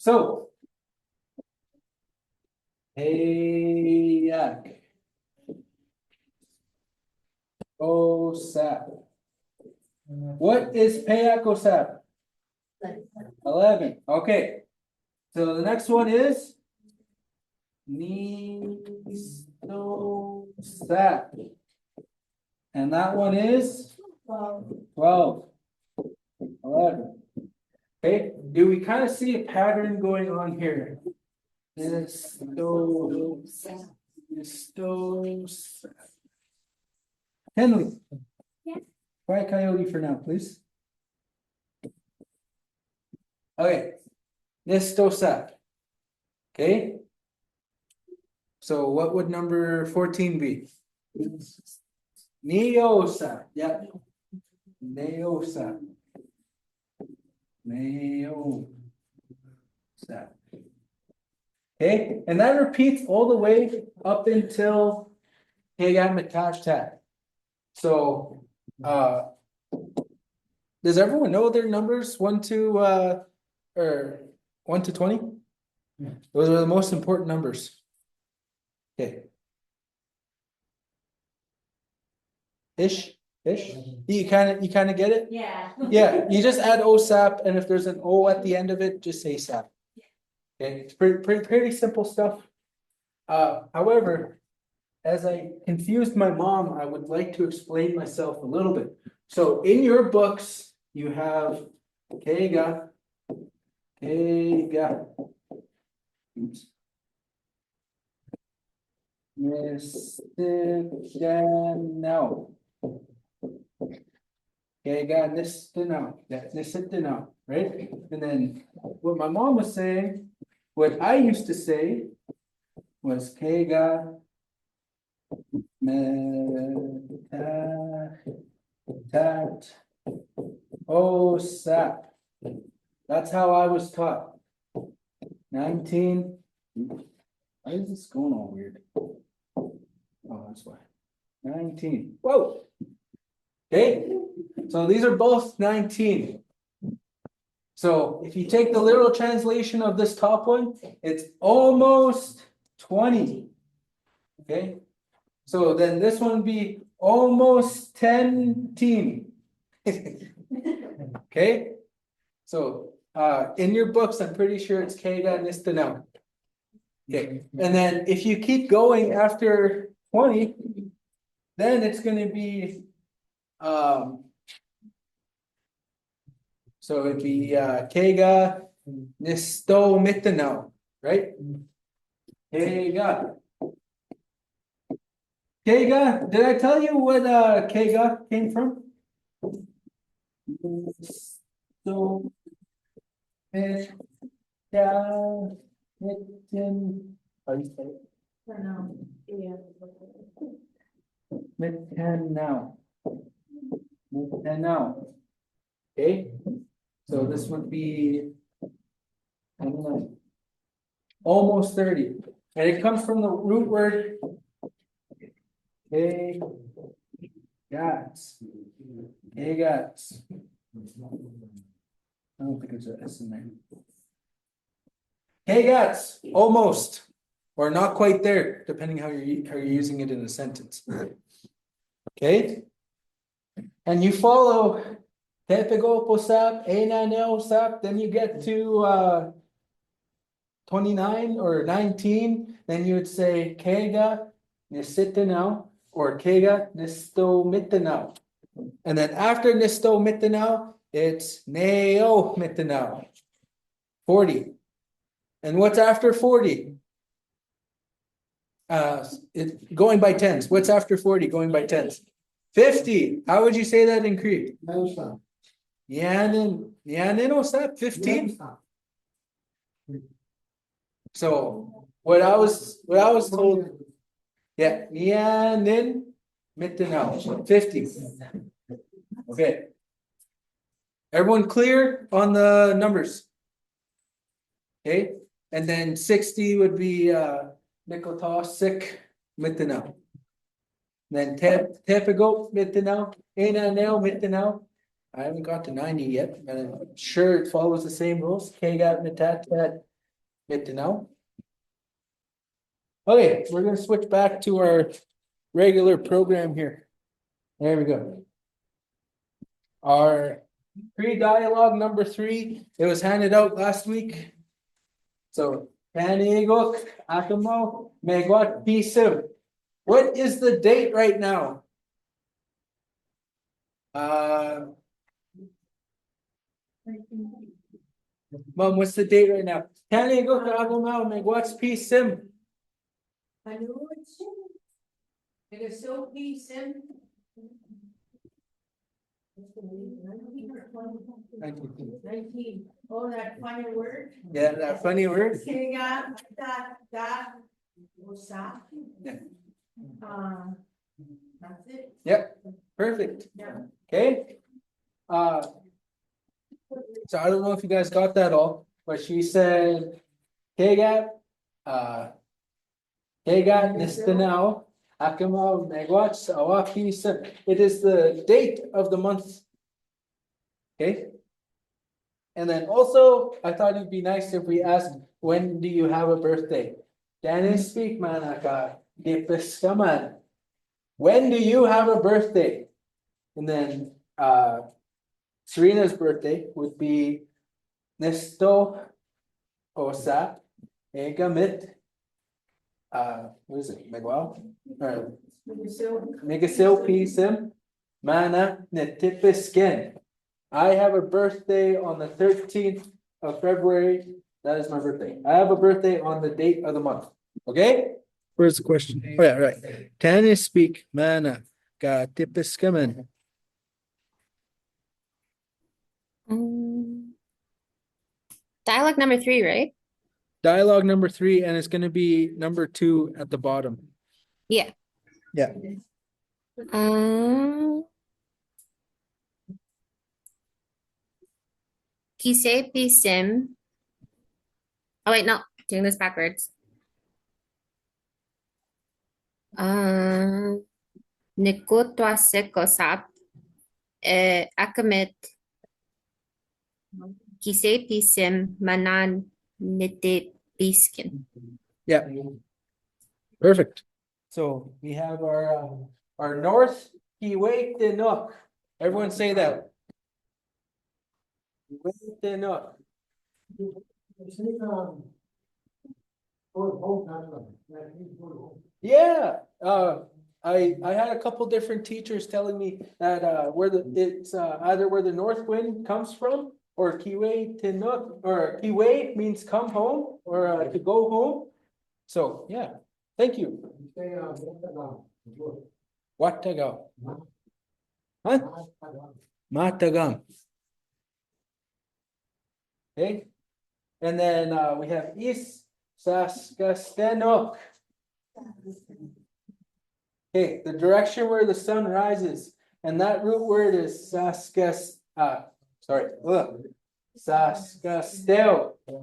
So. Payak. OSAP. What is Payak OSAP? 11. Okay. So the next one is Nisosap. And that one is 12. 11. Okay. Do we kind of see a pattern going on here? Nisosap. Henley. Yeah. Quiet coyote for now, please. Okay. Nistosap. Okay. So what would number 14 be? Neosap. Yeah. Neosap. Neosap. Okay, and that repeats all the way up until Metastat. So does everyone know their numbers? 1 to or 1 to 20? Those are the most important numbers. Okay. Ish. You kind of get it? Yeah. Yeah, you just add OSAP, and if there's an O at the end of it, just say SAP. Okay, it's pretty simple stuff. However, as I confused my mom, I would like to explain myself a little bit. So in your books, you have Kega. Oops. Now. Kega now. That's now, right? And then what my mom was saying, what I used to say was Kega Metat OSAP. That's how I was taught. 19. Why is this going all weird? Oh, that's why. 19. Whoa. Okay. So these are both 19. So if you take the literal translation of this top one, it's almost 20. Okay. So then this one would be almost 10 teen. Okay. So in your books, I'm pretty sure it's Kega Nista now. Okay. And then if you keep going after 20, then it's going to be so it'd be Kega Nisto Mitanao, right? Kega. Kega, did I tell you what Kega came from? So Mitten, how do you say it? Mittenau. Okay, so this would be almost 30, and it comes from the root word gats. I don't think it's an S in there. Gats, almost, or not quite there, depending how you're using it in a sentence. Okay, and you follow Tepegoposap, Enanelsap, then you get to 29 or 19, then you would say Kega Nisitenau or Kega Nistomitanau. And then after Nistomitanau, it's Neo Mitanau. 40. And what's after 40? Going by tens. What's after 40 going by tens? 50. How would you say that in Cree? Yanin Osap 15. So what I was told, yeah, Yanin Mitanao 50. Okay. Everyone clear on the numbers? Okay, and then 60 would be Nikotosik Mitanao. Then Tepigo Mitanao, Enanel Mitanao. I haven't got to 90 yet, but I'm sure it follows the same rules. Kega Mitat Good to know. Okay, we're gonna switch back to our regular program here. There we go. Our pre-dialogue number 3, it was handed out last week. So, Kanigok, Akamo, Megwat, Pisim. What is the date right now? Mom, what's the date right now? Kanigok, Akamo, Megwat's Pisim. It is so decent. 19. Oh, that funny word. Yeah, that funny word. Kaya that was that. Yeah. That's it. Yep, perfect. Yeah. Okay. So I don't know if you guys got that all, but she said, Kegat, Kegat Nistanao, Akama Megwatch, Awaki said, it is the date of the month. Okay. And then also, I thought it'd be nice if we asked, when do you have a birthday? Dennis speak manaka, Dipiskaman. When do you have a birthday? And then Serena's birthday would be Nesto Osa Egamit. What is it? Miguel? Megasil Pisim Mana Netipiskin. I have a birthday on the 13th of February. That is my birthday. I have a birthday on the date of the month. Okay? Where's the question? Oh, yeah, right. Tanya speak mana ga tipiskaman. Dialogue number 3, right? Dialogue number 3, and it's going to be number 2 at the bottom. Yeah. Yeah. Kise pisim. Oh wait, no, doing this backwards. Nikotwa sekosap akamit kise pisim manan nite biskin. Yeah. Perfect. So we have our north Kiwait Tinuk. Everyone say that. Kiwait Tinuk. Yeah. I had a couple different teachers telling me that it's either where the north wind comes from, or Kiwait Tinuk, or Kiwait means come home, or to go home. So yeah, thank you. Wattagam. Huh? Matagam. Okay. And then we have East Saskatchewan. Okay, the direction where the sun rises, and that root word is Saskastel,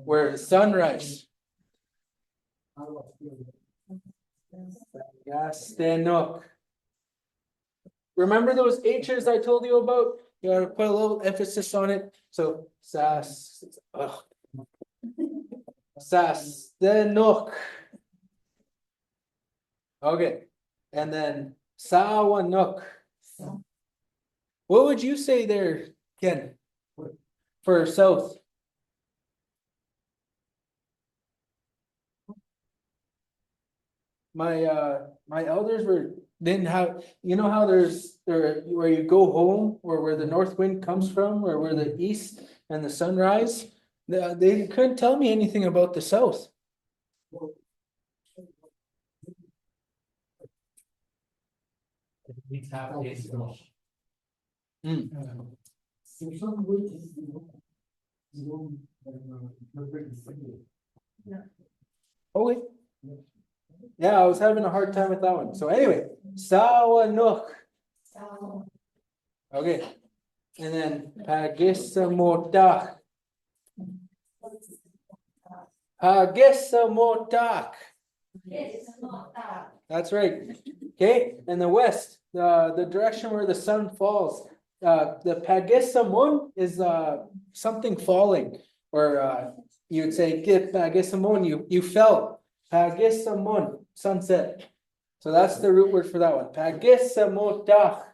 where the sunrise. Gastenok. Remember those H's I told you about? You gotta put a little emphasis on it. So Sastenok. Okay, and then Sawanuk. What would you say there, Ken? For south? My elders didn't have, you know how there's where you go home, or where the north wind comes from, or where the east and the sunrise, they couldn't tell me anything about the south. Okay. Yeah, I was having a hard time with that one. So anyway, Sawanuk. Okay. And then Pagisamotak. Pagisamotak. That's right. Okay, and the west, the direction where the sun falls. The Pagisamun is something falling, or you would say get pagisamon, you felt pagisamon, sunset. So that's the root word for that one. Pagisamotach.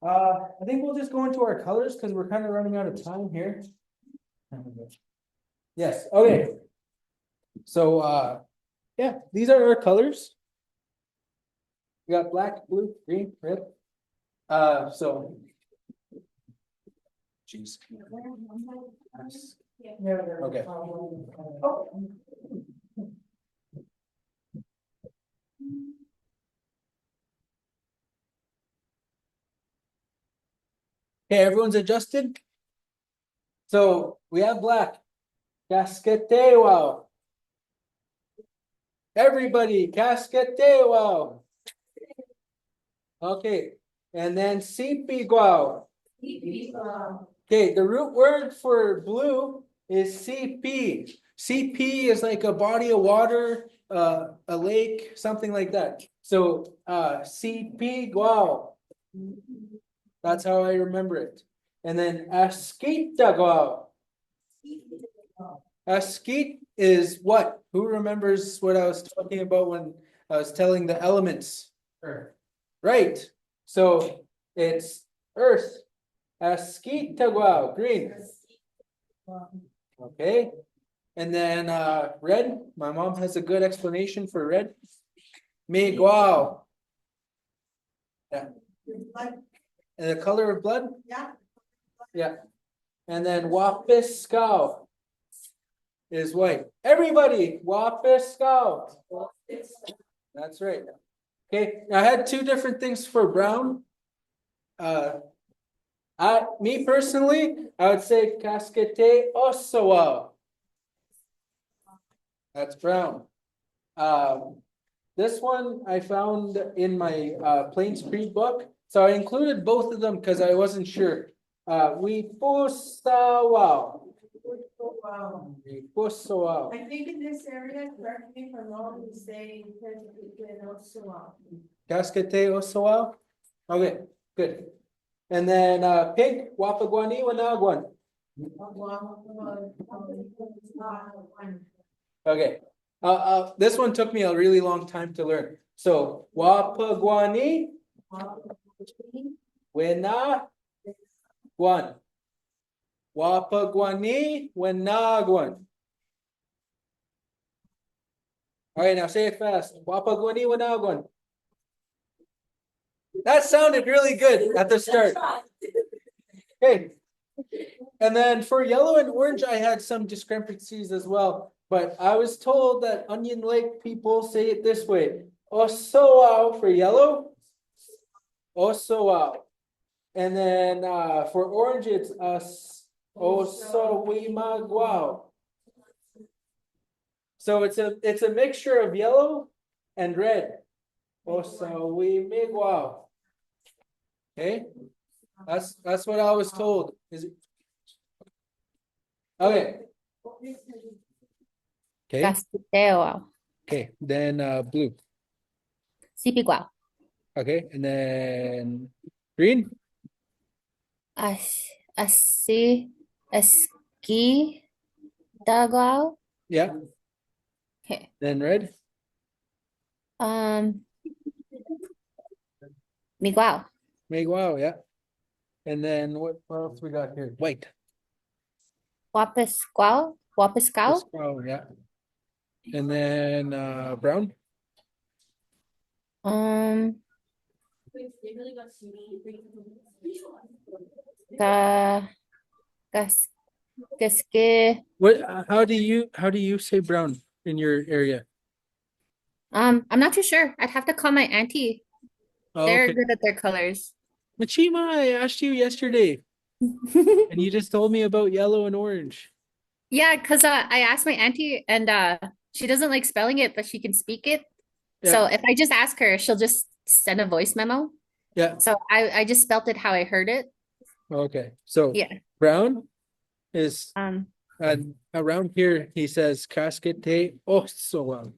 I think we'll just go into our colors because we're kind of running out of time here. Yes, okay. So yeah, these are our colors. We got black, blue, green, red. So jeez. Okay. Okay, everyone's adjusted. So we have black. Casqueteo. Everybody, casqueteo. Okay, and then sipiguao. Okay, the root word for blue is CP. CP is like a body of water, a lake, something like that. So CP guao. That's how I remember it. And then asquita guao. Asquit is what? Who remembers what I was talking about when I was telling the elements? Earth. Right. So it's earth. Asquita guao, green. Okay. And then red. My mom has a good explanation for red. Miguao. Yeah. And the color of blood? Yeah. Yeah. And then wapiscao is white. Everybody, wapiscao. That's right. Okay, I had two different things for brown. Me personally, I would say casquete osawa. That's brown. This one I found in my Plains Cree book. So I included both of them because I wasn't sure. We pusawa. We pusawa. I think in this area, correct me if I'm wrong, we say also. Casquete osawa. Okay, good. And then pink, wapaguani wanagwan. Okay. This one took me a really long time to learn. So wapaguani wena guan. Wapaguani wenagwan. All right, now say it fast. Wapaguani wenagwan. That sounded really good at the start. Okay. And then for yellow and orange, I had some discrepancies as well. But I was told that Onion Lake people say it this way. Osoao for yellow. Osoao. And then for orange, it's Osowimagwao. So it's a mixture of yellow and red. Osowimagwao. Okay. That's what I was told. Is it? Okay. Okay. Casqueteo. Okay. Then blue. Sipiguao. Okay. And then green. Ski daguao. Yeah. Okay. Then red. Miguao. Wow. Yeah. And then what else we got here? White. Wapisquao. Wapiscao. Oh yeah. And then brown. Ca casque. What? How do you say brown in your area? I'm not too sure. I'd have to call my auntie. Oh, They're okay. good at their colors. Machima, I asked you yesterday, and you just told me about yellow and orange. Yeah, because I asked my auntie and she doesn't like spelling it, but she can speak it. So Yeah. if I just ask her, she'll just send a voice memo. Yeah. So I just spelt it how I heard it. Okay. So Yeah. brown is around here. He says casquete oso.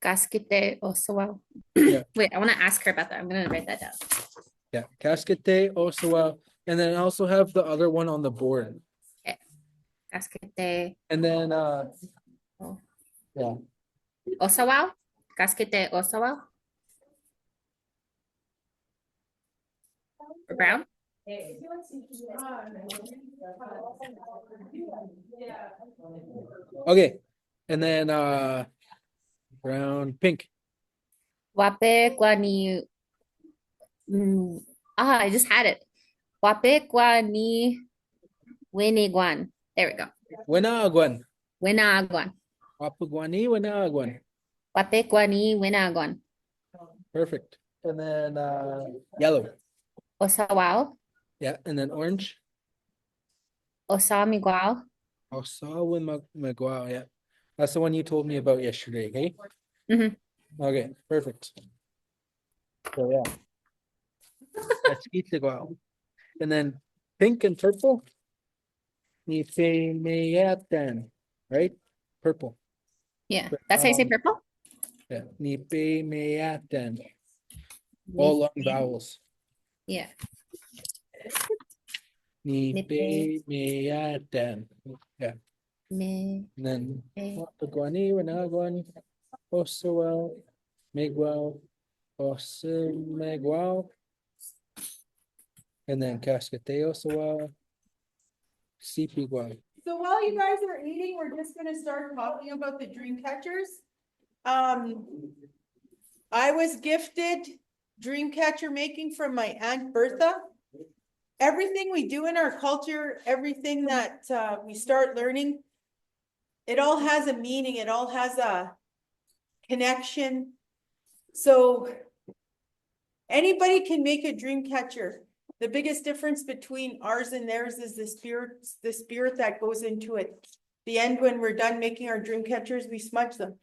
Casquete oso. Yeah. Wait, I want to ask her about that. I'm gonna write that down. Yeah. Casquete oso. And then I also have the other one on the board. Okay. Casquete. And then, Oh. yeah, Osawao. Casquete osawao. Or brown. okay. And then, brown, pink. Wape guani. I just had it. Wape guani winiguan. There we go. Winaaguan. Winaguan. Wapuguani, Winaaguan. Wape guani winaguan. Perfect. And then, yellow. Osawao. Yeah, and then orange. Osamiguao. Osawa Maguao, yeah. That's the one you told me about yesterday, okay? Mhm. Okay, perfect. So yeah. Let's eat the guao. And then pink and purple. Nipemeyatan, right? Purple. Yeah. That's how you say Um, purple? Yeah. Nipemeyatan. All long vowels. Yeah. Nipemeyatan. Yeah. Me. And then Eh. Wapaguani, Wanaguan, Osawao, Miguel, Osimiguao. And then Cascateo Sawao, Sipiguao. So while you guys are eating, we're just gonna start talking about the dream catchers. I was gifted dream catcher making from my Aunt Bertha. Everything we do in our culture, everything that we start learning, it all has a meaning, it all has a connection. So anybody can make a dream catcher. The biggest difference between ours and theirs is the spirit that goes into it. The end, when we're done making our dream catchers, we smudge them.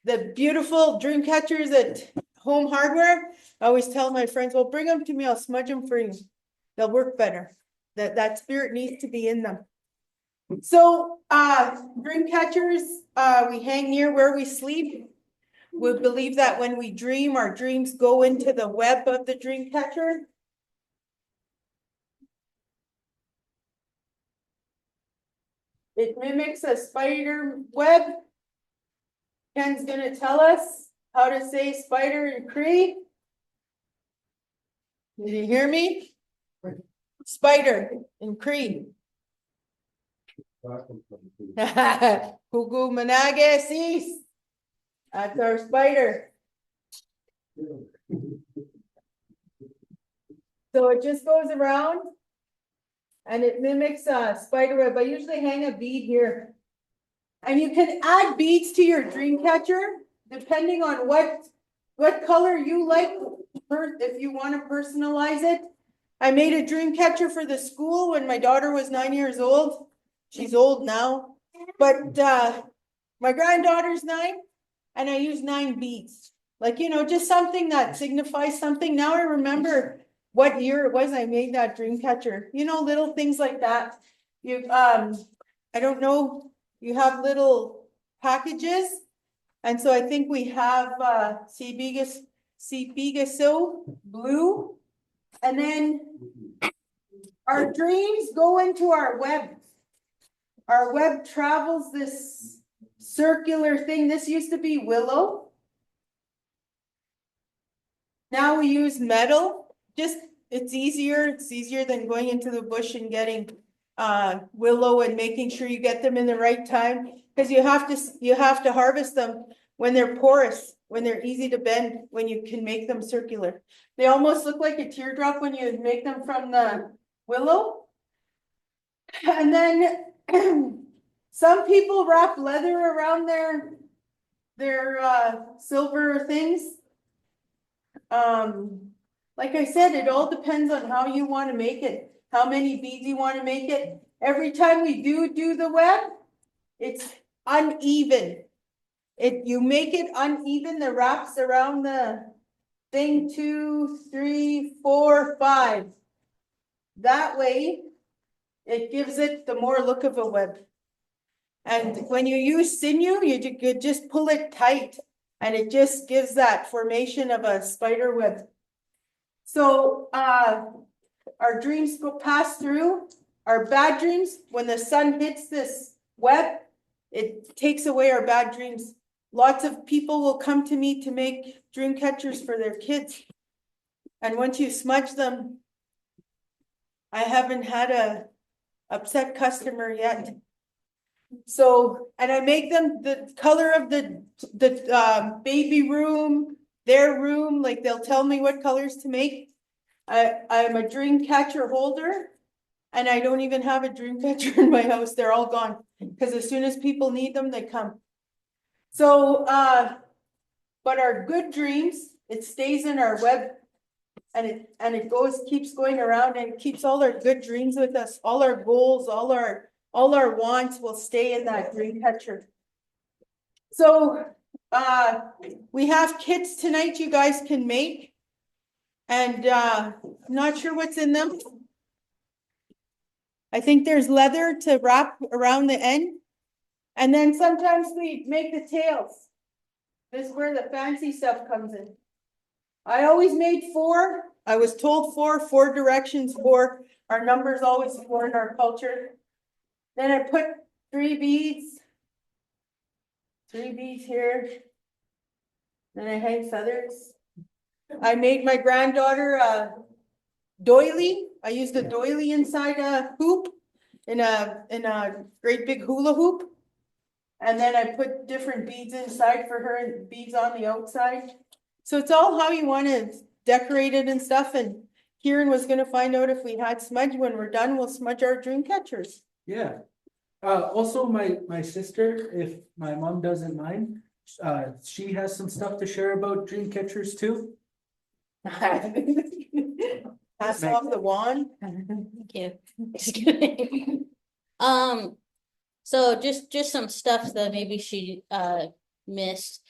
The beautiful dream catchers at Home Hardware, I always tell my friends, well, bring them to me, I'll smudge them for you. They'll work better. That spirit needs to be in them. So, dream catchers, we hang near where we sleep. We believe that when we dream, our dreams go into the web of the dream catcher. It mimics a spider web. Ken's gonna tell us how to say spider in Cree. Did you hear me? Spider in Cree. Kuku manage sis. That's our spider. So it just goes around and it mimics a spider web. I usually hang a bead here. And you can add beads to your dream catcher depending on what color you like, if you want to personalize it. I made a dream catcher for the school when my daughter was 9 years old. She's old now, but my granddaughter's 9, and I used 9 beads. Like, you know, just something that signifies something. Now I remember what year it was I made that dream catcher. You know, little things like that. You I don't know, you have little packages. And so I think we have Sepigaso blue. And then our dreams go into our web. Our web travels this circular thing. This used to be willow. Now we use metal. It's easier than going into the bush and getting willow and making sure you get them in the right time, because you have to harvest them when they're porous, when they're easy to bend, when you can make them circular. They almost look like a teardrop when you make them from the willow. And then some people wrap leather around their silver things. Like I said, it all depends on how you want to make it, how many beads you want to make it. Every time we do the web, it's uneven. You make it uneven, the wraps around the thing 2, 3, 4, 5. That way, it gives it the more look of a web. And when you use sinew, you just pull it tight, and it just gives that formation of a spider web. So our dreams pass through our bad dreams, when the sun hits this web, it takes away our bad dreams. Lots of people will come to me to make dream catchers for their kids. And once you smudge them, I haven't had a upset customer yet. So, and I make them the color of the baby room, their room, like they'll tell me what colors to make. I'm a dream catcher holder. And I don't even have a dream catcher in my house. They're all gone. Because as soon as people need them, they come. So, but our good dreams, it stays in our web. And it keeps going around and it keeps all our good dreams with us. All our goals, all our wants will stay in that dream catcher. So, we have kits tonight you guys can make. And, I'm not sure what's in them. I think there's leather to wrap around the end. And then sometimes we make the tails. This is where the fancy stuff comes in. I always made 4. I was told 4 directions, 4. Our number's always 4 in our culture. Then I put 3 beads. 3 beads here. Then I hang feathers. I made my granddaughter a doily. I used a doily inside a hoop in a great big hula hoop. And then I put different beads inside for her and beads on the outside. So it's all how you want to decorate it and stuff. And Kieran was gonna find out if we had smudge. When we're done, we'll smudge our dream catchers. Yeah. Also my sister, if my mom doesn't mind, she has some stuff to share about dream catchers too. Pass off the wand. Thank you. Just kidding. So just some stuff that maybe she missed.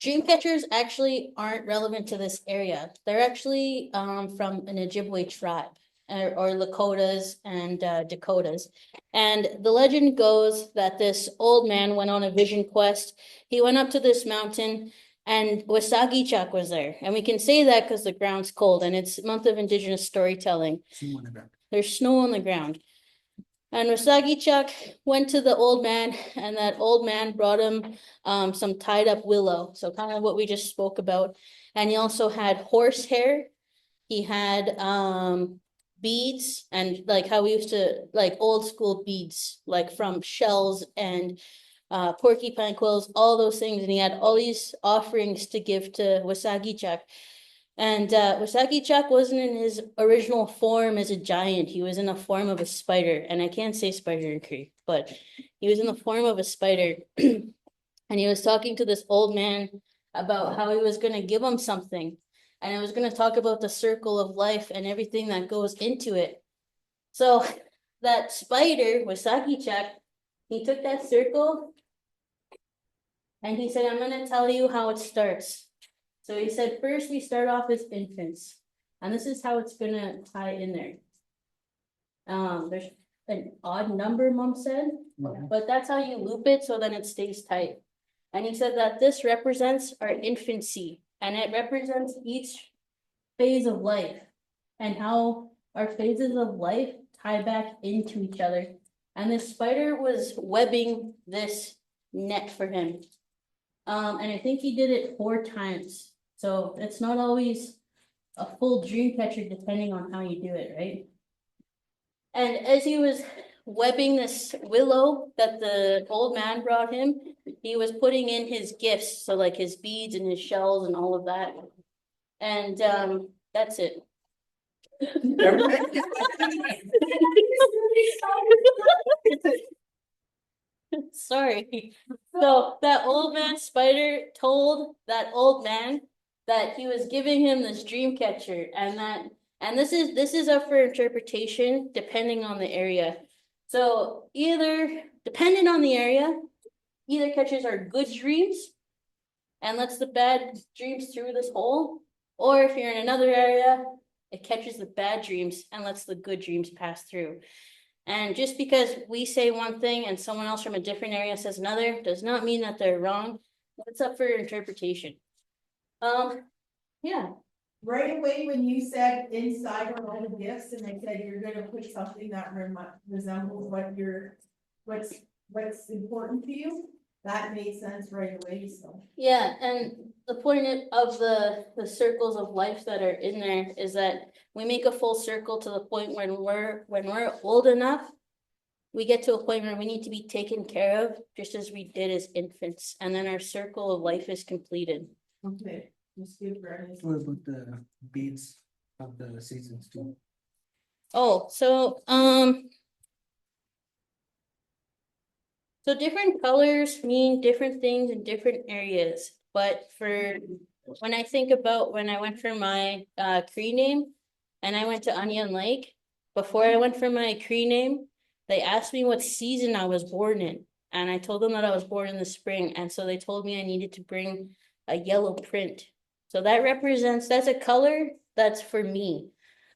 Dream catchers actually aren't relevant to this area. They're actually from an Ojibwe tribe or Lakotas and Dakotas. And the legend goes that this old man went on a vision quest. He went up to this mountain and Wasagichak was there. And we can say that because the ground's cold and it's month of Indigenous storytelling. There's snow on the ground. And Wasagichak went to the old man and that old man brought him some tied up willow. So kind of what we just spoke about. And he also had horsehair. He had beads and like how we used to like old school beads, like from shells and porcupine quills, all those things. And he had all these offerings to give to Wasagichak. And Wasagichak wasn't in his original form as a giant. He was in the form of a spider. And I can't say spider in Cree, but he was in the form of a spider. And he was talking to this old man about how he was going to give him something. And I was going to talk about the circle of life and everything that goes into it. So that spider, Wasagichak, he took that circle and he said, I'm going to tell you how it starts. So he said, first we start off as infants. And this is how it's going to tie in there. There's an odd number, Mom said, but that's how you loop it so then it stays tight. And he said that this represents our infancy. And it represents each phase of life and how our phases of life tie back into each other. And the spider was webbing this net for him. And I think he did it 4 times. So it's not always a full dream catcher depending on how you do it, right? And as he was webbing this willow that the old man brought him, he was putting in his gifts, so like his beads and his shells and all of that. And that's it. Sorry. So that old man spider told that old man that he was giving him this dream catcher, and this is up for interpretation depending on the area. So either depending on the area, either catches our good dreams and lets the bad dreams through this hole, or if you're in another area, it catches the bad dreams and lets the good dreams pass through. And just because we say one thing and someone else from a different area says another does not mean that they're wrong. It's up for interpretation. Yeah. right away when you said inside are all the gifts and I said you're gonna put something that resembles what's important to you, that made sense right away, so. Yeah, and the point of the circles of life that are in there is that we make a full circle to the point when we're old enough, we get to a point where we need to be taken care of, just as we did as infants, and then our circle of life is completed. Okay, just good for any. What about the beats of the seasons too? Oh, so different colors mean different things in different areas, but for when I think about when I went for my Cree name and I went to Onion Lake, before I went for my Cree name, they asked me what season I was born in. And I told them that I was born in the spring. And so they told me I needed to bring a yellow print. So that's a color that's for me.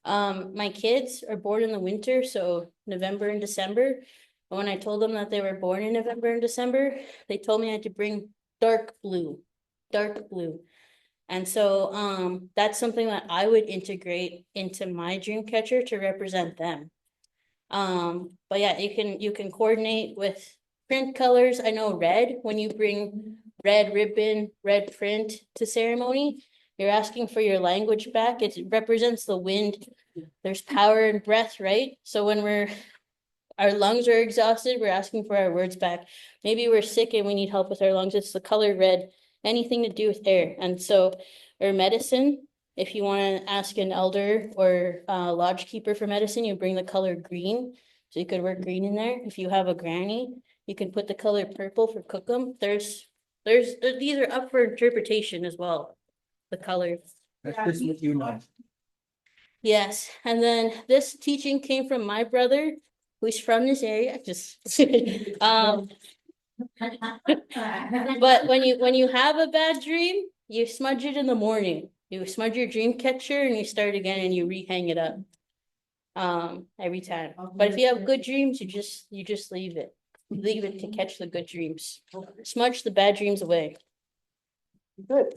My kids are born in the winter, so November and December. But when I told them that they were born in November and December, they told me I had to bring dark blue. And so that's something that I would integrate into my dream catcher to represent them. But yeah, you can coordinate with print colors. I know red, when you bring red ribbon, red print to ceremony, you're asking for your language back. It represents the wind. There's power and breath, right? So when our lungs are exhausted, we're asking for our words back. Maybe we're sick and we need help with our lungs. It's the color red, anything to do with air. And so, or medicine, if you want to ask an elder or a lodge keeper for medicine, you bring the color green. So you could work green in there. If you have a granny, you can put the color purple for cookum. These are up for interpretation as well, the colors. That's just what you know. Yes, and then this teaching came from my brother, who's from this area, just, but when you have a bad dream, you smudge it in the morning. You smudge your dream catcher and you start again and you rehang it up. Every time. But if you have good dreams, you just leave it. Leave it to catch the good dreams. Smudge the bad dreams away. Good.